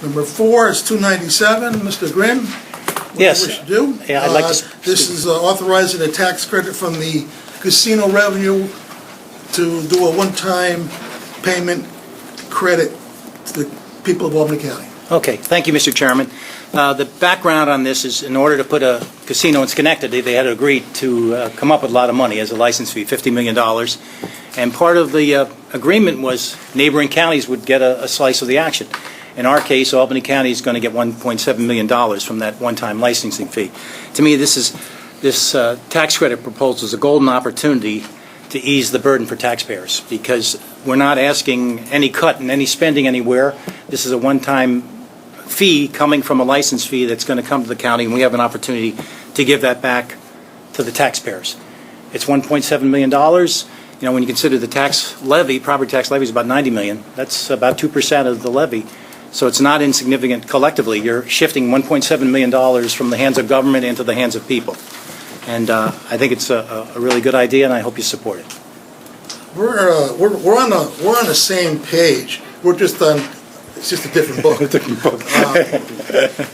Number 4 is 297, Mr. Grimm. What Yes. do you wish to do? Yeah, I'd like to... This is authorizing a tax credit from the casino revenue to do a one-time payment credit to the people of Albany County. Okay, thank you, Mr. Chairman. The background on this is in order to put a casino in Schenectady, they had to agree to come up with a lot of money as a license fee, $50 million. And part of the agreement was neighboring counties would get a slice of the action. In our case, Albany County is going to get $1.7 million from that one-time licensing fee. To me, this tax credit proposal is a golden opportunity to ease the burden for taxpayers, because we're not asking any cut in any spending anywhere. This is a one-time fee coming from a license fee that's going to come to the county, and we have an opportunity to give that back to the taxpayers. It's $1.7 million. You know, when you consider the tax levy, property tax levy is about $90 million. That's about 2% of the levy. So it's not insignificant collectively. You're shifting $1.7 million from the hands of government into the hands of people. And I think it's a really good idea, and I hope you support it. We're on the same page. We're just on. It's just a different book. Different book.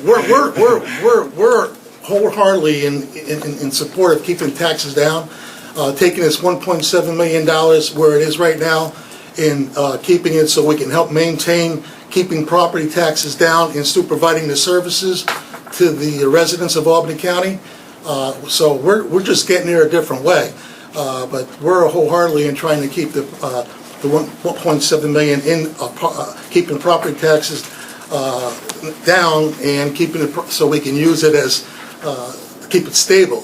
We're wholeheartedly in support of keeping taxes down, taking this $1.7 million where it is right now, and keeping it so we can help maintain keeping property taxes down and still providing the services to the residents of Albany County. So we're just getting there a different way, but we're wholeheartedly in trying to keep the 1.7 million in keeping property taxes down and keeping it so we can use it as keep it stable.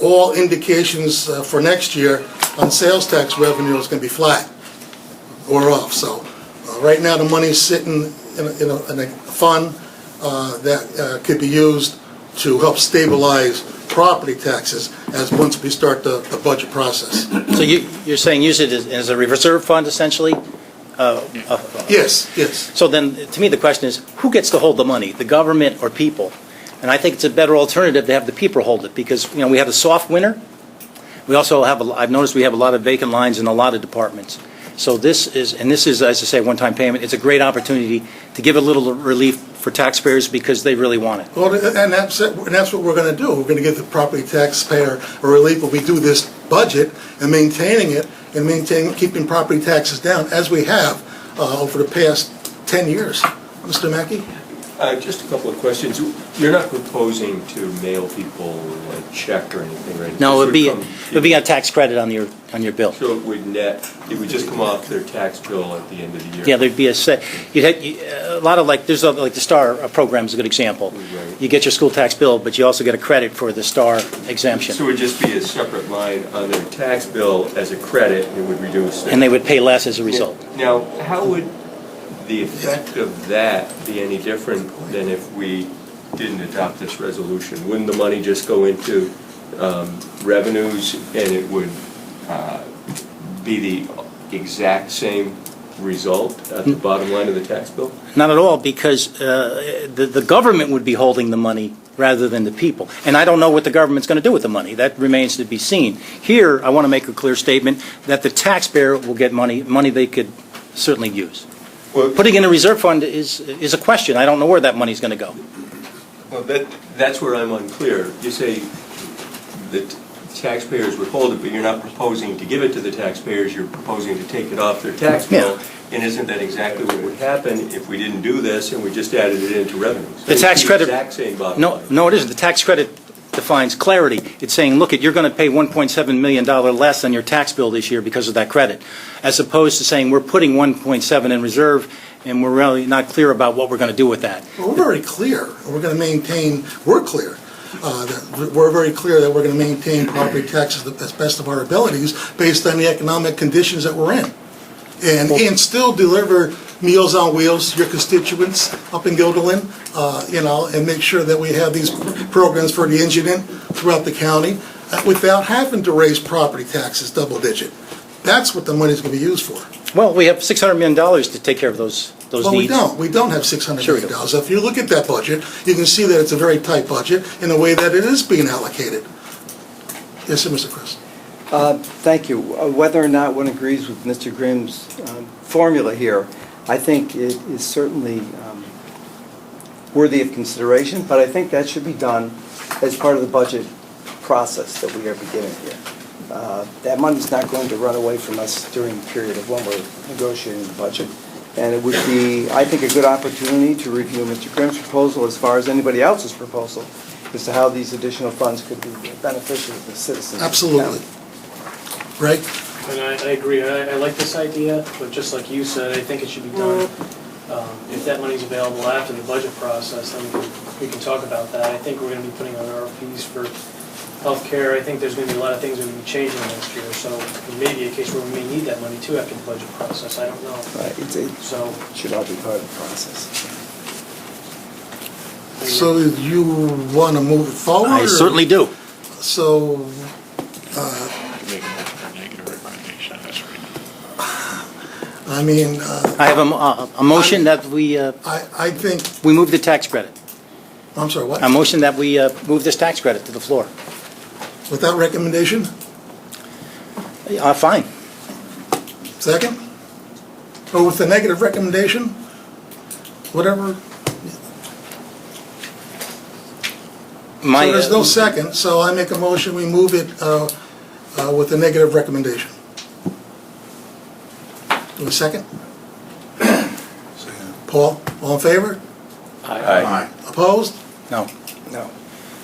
All indications for next year on sales tax revenue is going to be flat or off. So right now the money is sitting in a fund that could be used to help stabilize property taxes as once we start the budget process. So you're saying use it as a reserve fund, essentially? Yes, yes. So then, to me, the question is, who gets to hold the money, the government or people? And I think it's a better alternative to have the people hold it, because, you know, we have a soft winter. We also have, I've noticed we have a lot of vacant lines in a lot of departments. So this is, as I say, one-time payment. It's a great opportunity to give a little relief for taxpayers because they really want it. Well, and that's what we're going to do. We're going to give the property taxpayer a relief when we do this budget and maintaining it and keeping property taxes down as we have over the past 10 years. Mr. Mackey? Just a couple of questions. You're not proposing to mail people a check or anything, right? No, it would be a tax credit on your bill. So it would it would just come off their tax bill at the end of the year? Yeah, there'd be a lot of, like, there's like the STAR program is a good example. Right. You get your school tax bill, but you also get a credit for the STAR exemption. So it would just be a separate line on their tax bill as a credit, and it would reduce it. And they would pay less as a result. Now, how would the effect of that be any different than if we didn't adopt this resolution? Wouldn't the money just go into revenues, and it would be the exact same result at the bottom line of the tax bill? Not at all, because the government would be holding the money rather than the people. And I don't know what the government's going to do with the money. That remains to be seen. Here, I want to make a clear statement that the taxpayer will get money they could certainly use. Well, putting in a reserve fund is a question. I don't know where that money's going to go. Well, that's where I'm unclear. You say that taxpayers would hold it, but you're not proposing to give it to the taxpayers. You're proposing to take it off their tax bill. Yeah. And isn't that exactly what would happen if we didn't do this and we just added it into revenues? The tax credit. The exact same bottom line. No, it isn't. The tax credit defines clarity. It's saying, look, you're going to pay $1.7 million less on your tax bill this year because of that credit, as opposed to saying we're putting 1.7 in reserve and we're really not clear about what we're going to do with that. Well, we're very clear. We're going to maintain. We're clear. We're very clear that we're going to maintain property taxes as best of our abilities based on the economic conditions that we're in, and still deliver Meals on Wheels to your constituents up in Guilderland, and make sure that we have these programs for the indigent throughout the county without having to raise property taxes double digit. That's what the money's going to be used for. Well, we have $600 million to take care of those well, needs. We don't have $600 million. If you look at that budget, you can see that it's a very tight budget in the way that it is being allocated. Yes, sir, Mr. Chris. Thank you. Whether or not one agrees with Mr. Grimm's formula here, I think it is certainly worthy of consideration, but I think that should be done as part of the budget process that we are beginning here. That money's not going to run away from us during the period of when we're negotiating the budget. And it would be, I think, a good opportunity to review Mr. Grimm's proposal as far as anybody else's proposal as to how these additional funds could be beneficial to the citizens. Absolutely. Right? And I agree, I like this idea, but just like you said, I think it should be done. If that money's available after the budget process, then we can talk about that. I think we're going to be putting on RFPs for healthcare. I think there's going to be a lot of things that will be changing next year, so it may be a case where we may need that money too after the budget process, I don't know. Right, it So, should all be part of the process. So you want to move it forward? I or- certainly do. So, Make a negative recommendation, that's right. I mean, I have a motion that we I think, move the tax credit. I'm sorry, what? A motion that we move this tax credit to the floor. Without recommendation? Fine. Second? Or with the negative recommendation? Whatever. My, So there's no second, so I make a motion, we move it with a negative recommendation. Do a second? Paul, all in favor? Aye. Opposed? No. No.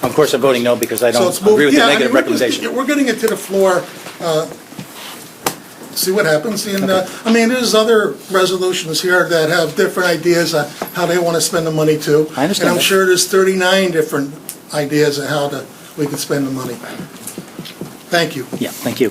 Of course, I'm voting no because I So don't it's moved- agree with the yeah, I mean, negative we're just- recommendation. We're getting it to the floor, see what happens. And, I mean, there's other resolutions here that have different ideas on how they want to spend the money too. I understand And I'm that. sure there's 39 different ideas of how we can spend the money. Thank you. Yeah, thank you.